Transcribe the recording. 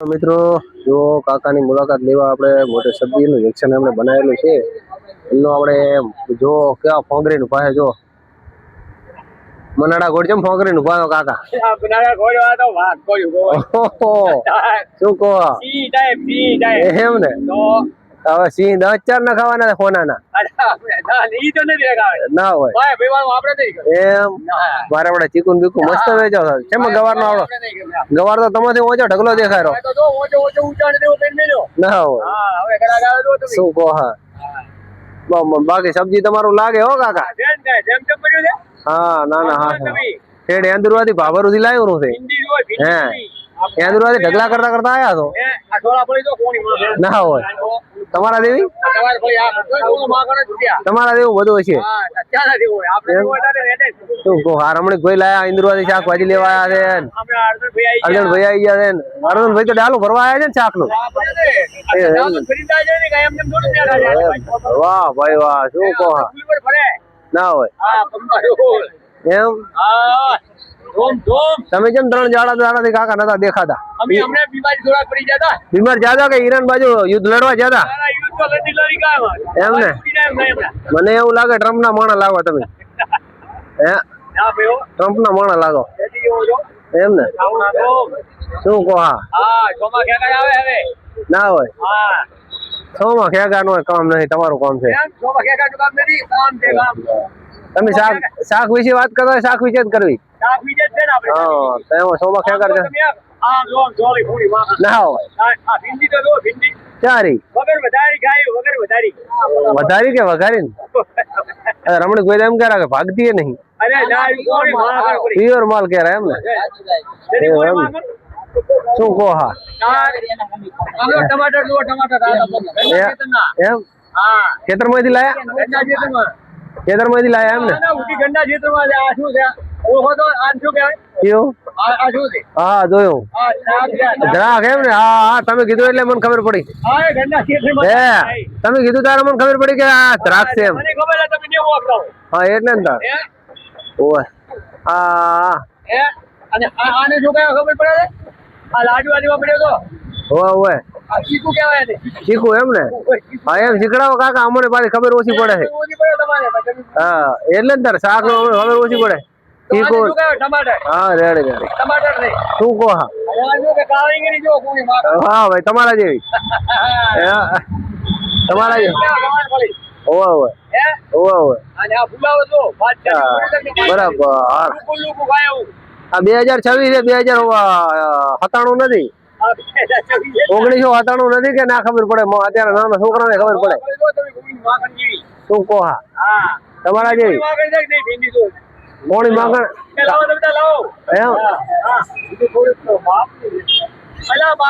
મિત્રો જો કાકાની મુલાકાત લેવા આપણે મોટે સબ્જીનું વેક્શન આપણે બનાવેલું છે એમનો આપણે જો કેવા ફોંગરીનું પાસે જો મનાડા ગોળ જેમ ફોંગરીનું પાયો કાકા મનાડા ગોળ આ તો વાત ઓહો શું કહો સી ટાઈપ એમ ને તો હવે સિંહ 10-4 ના ખાવાના હોનાના ઈ તો નથી દેખાવે ના હોય ભાઈ ભાઈ આપણે નહીં એમ મારે આપણે ચીકુન બીકુ મસ્ત વેચો છે કેમ ગવારનો આવડો ગવાર તો તમાથી ઓછો ઢગલો દેખાય તો જો ઓછો ઓછો ઊંચાણ દેવો પેન મેલ્યો ના હોય હા હવે કરા ગાવે તો તમે શું કહો હા બાકી સબ્જી તમારું લાગે હો કાકા જેમ કે જેમ પડ્યું છે હા ના ના હા ઠેડ એંદુરવાથી ભાભરુથી લાવ્યો છે હિન્દી હોય હે એંદુરવાથી ઢગલા કરતા કરતા આયા તો આ થોડા પડી તો કોણી ના હોય તમારા દેવી તમારે ભાઈ આ બધું માગણ જ રૂપિયા તમારા દેવું બધું છે હા ક્યાં દેવું હોય આપણે દેવું એટલે રેડે શું કહો હા રમણીક ભાઈ લાયા ઇન્દુરવાથી શાકભાજી લેવા આવ્યા છે આપણે અર્જુન ભાઈ અર્જુન ભાઈ આવી ગયા છે અર્જુન ભાઈ તો ડાલું ભરવા આવ્યા છે ને શાક નું વાહ ભાઈ વાહ શું કહો ના હોય એમ તમે કેમ 3 જાડાથી કાકા નતા દેખાતા બીમાર જ્યાદા કે ઈરાન બાજુ યુદ્ધ લડવા જ્યાદા એમ ને મને એવું લાગે ટ્રમ્પ ના માણસ લાગો તમે હે ટ્રમ્પ ના માણસ લાગો એમ ને શું કહો હા ના હોય સોમાં ખેગા નો કામ નહીં તમારું કામ છે તમે શાક વિશે વાત કરો શાક વિશે જ કરવી હા સોમાં ખેગા ના હોય ચારી વધારી કે વઘારી રમણીક ભાઈ એમ કહેરા કે ભાગતી નહીં પ્યોર માલ કહેરા એમ ને શું કહો હા એમ ખેતર માંથી લાયા ખેતર માંથી લાયા એમ ને હા જોયું ગ્રાહક એમ ને હા હા તમે કીધું એટલે મને ખબર પડી તમે કીધું તારે મને ખબર પડી કે આ દ્રાક્ષ છે એમ હા એટલે ને તાર ઓય હા અને આને જો કયા ખબર પડે આ લાડુ આદીમાં પડ્યો તો ઓય ઓય ચીકુ કહેવાય ને ચીકુ એમ ને હા એમ શીખડાવો કાકા અમને પાછી ખબર ઓછી પડે છે હા એટલે જ તાર શાક નો ખબર ઓછી પડે ચીકુ હા રેડી રેડી શું કહો હા હા ભાઈ તમારા જેવી તમારા જેવી ઓય ઓય ઓય ઓય બરાબર આ 2026 છે 2097 નથી 1997 નથી કે ના ખબર પડે અત્યારે નાના છોકરાને ખબર પડે શું કહો હા તમારા જેવી મોણી માગણ એમ